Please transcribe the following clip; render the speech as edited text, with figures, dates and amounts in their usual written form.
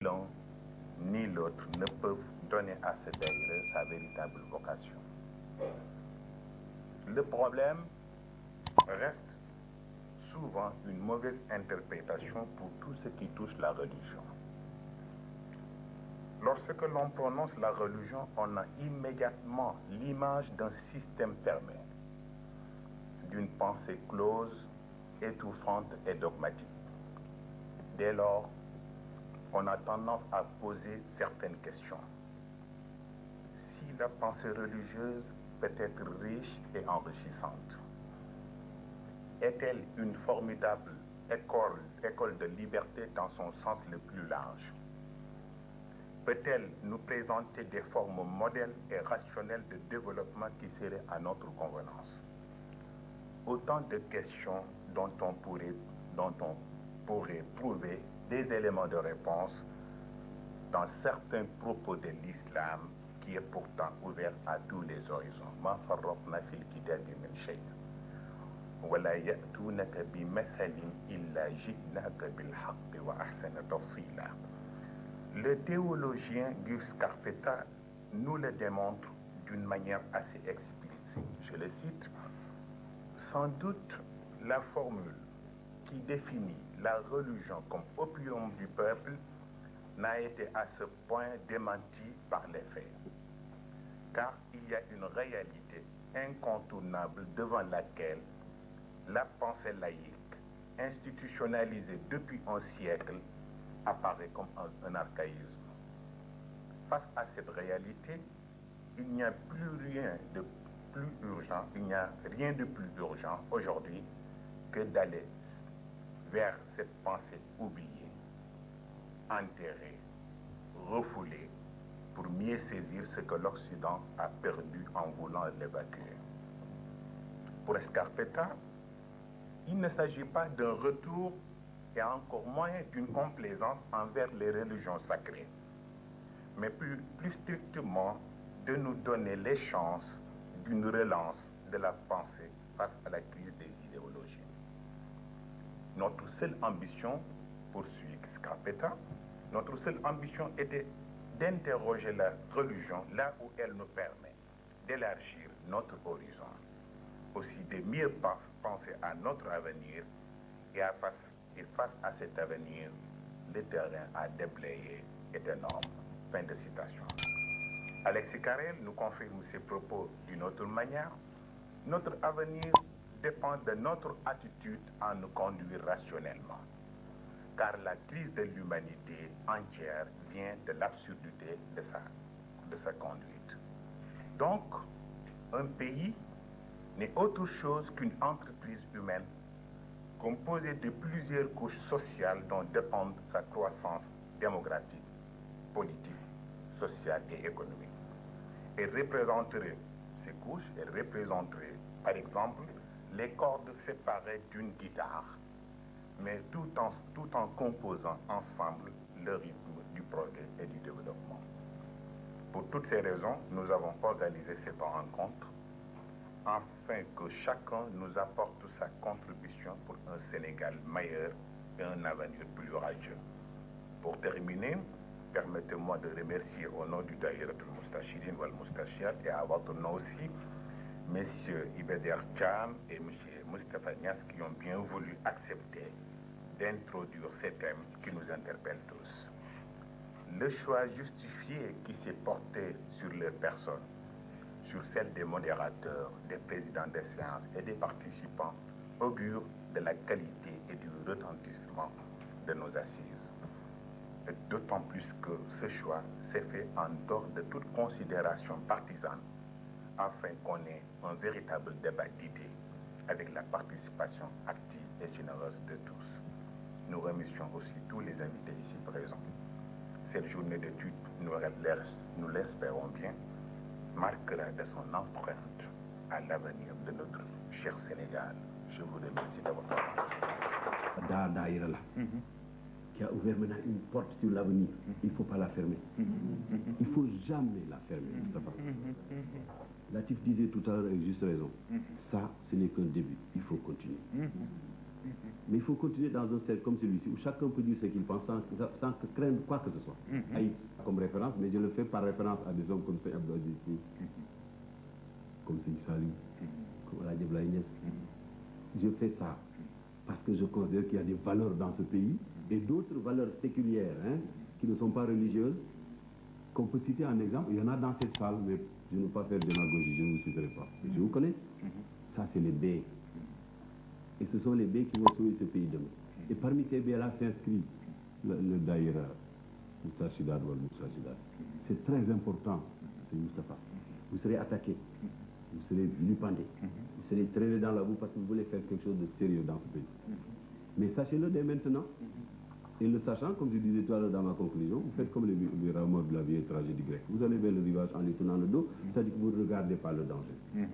l'un ni l'autre ne peuvent donner à ce daïra sa véritable vocation. Le problème reste souvent une mauvaise interprétation pour tout ce qui touche la religion. Lorsque l'on prononce la religion, on a immédiatement l'image d'un système fermé, d'une pensée close, étouffante et dogmatique. Dès lors, on a tendance à poser certaines questions. Si la pensée religieuse peut être riche et enrichissante, est-elle une formidable école de liberté dans son sens le plus large? Peut-elle nous présenter des formes modèles et rationnelles de développement qui seraient à notre convenance? Autant de questions dont on pourrait trouver des éléments de réponse dans certains propos de l'islam qui est pourtant ouvert à tous les horizons. Ma farrafna fil kitabi min shay. Wala ya'tunaka bi mathalin illa ji'naka bil haqqi wa ahsana tafsila. Le théologien Gus Scarpetta nous le démontre d'une manière assez explicite. Je le cite. Sans doute, la formule qui définit la religion comme opium du peuple n'a été à ce point démentie par les faits. Car il y a une réalité incontournable devant laquelle la pensée laïque, institutionnalisée depuis un siècle, apparaît comme un archaïsme. Face à cette réalité, il n'y a plus rien de plus urgent, il n'y a rien de plus urgent aujourd'hui que d'aller vers cette pensée oubliée, enterrée, refoulée, pour mieux saisir ce que l'Occident a perdu en voulant l'évacuer. Pour Scarpetta, il ne s'agit pas d'un retour et encore moins d'une complaisance envers les religions sacrées, mais plus strictement de nous donner les chances d'une relance de la pensée face à la crise des idéologies. Notre seule ambition, poursuit Scarpetta, notre seule ambition était d'interroger la religion là où elle nous permet d'élargir notre horizon, aussi de mieux penser à notre avenir et face à cet avenir, le terrain à déblayer est énorme. Fin de citation. Alexis Carrel nous confirme ses propos d'une autre manière. Notre avenir dépend de notre attitude à nous conduire rationnellement, car la crise de l'humanité entière vient de l'absurdité de sa conduite. Donc, un pays n'est autre chose qu'une entreprise humaine composée de plusieurs couches sociales dont dépendent sa croissance démographique, politique, sociale et économique. Et représenterait ces couches, et représenterait, par exemple, les cordes séparées d'une guitare, mais tout en composant ensemble le rythme du progrès et du développement. Pour toutes ces raisons, nous avons organisé cette rencontre afin que chacun nous apporte sa contribution pour un Sénégal meilleur et un avenir plus radieux. Pour terminer, permettez-moi de remercier au nom du Daïratul Moustachidine wal Moustachiyat et à votre nom aussi, M. Ibeder Cham et M. Moustapha Niass qui ont bien voulu accepter d'introduire ces thèmes qui nous interpellent tous. Le choix justifié qui s'est porté sur les personnes, sur celle des modérateurs, des présidents des séances et des participants, augure de la qualité et du retentissement de nos assises. D'autant plus que ce choix s'est fait en dehors de toute considération partisane, afin qu'on ait un véritable débat d'idées avec la participation active et généreuse de tous. Nous remercions aussi tous les invités ici présents. Cette journée d'études, nous l'espérons bien, marquera de son empreinte à l'avenir de notre cher Sénégal. Je vous remercie de votre attention. Daïra là, qui a ouvert maintenant une porte sur l'avenir. Il ne faut pas la fermer. Il ne faut jamais la fermer, Moustapha. Latif disait tout à l'heure avec juste raison. Ça, ce n'est qu'un début. Il faut continuer. Mais il faut continuer dans un cercle comme celui-ci où chacun peut dire ce qu'il pense sans craindre quoi que ce soit. Comme référence, mais je le fais par référence à des hommes comme Seydi Abdou Aziz Sy, comme Seydi Saliou, comme El Hadji Abdoulaye Niass. Je fais ça parce que je considère qu'il y a des valeurs dans ce pays et d'autres valeurs séculières qui ne sont pas religieuses, qu'on peut citer en exemple. Il y en a dans cette salle, mais je ne veux pas faire démagogie, je ne vous citerai pas. Je vous connais. Ça, c'est les baies. Et ce sont les baies qui vont sauver ce pays demain. Et parmi ces baies-là s'inscrit le daïra, Moustachidad ou Moustachidad. C'est très important, c'est Moustapha. Vous serez attaqué, vous serez vilipendé, vous serez traîné dans la boue parce que vous voulez faire quelque chose de sérieux dans ce pays. Mais sachez-le dès maintenant. Et le sachant, comme je disais tout à l'heure dans ma conclusion, vous faites comme les rameaux de la vieille tragédie grecque. Vous allez vers le rivage en lui tournant le dos, c'est-à-dire que vous ne regardez pas le danger.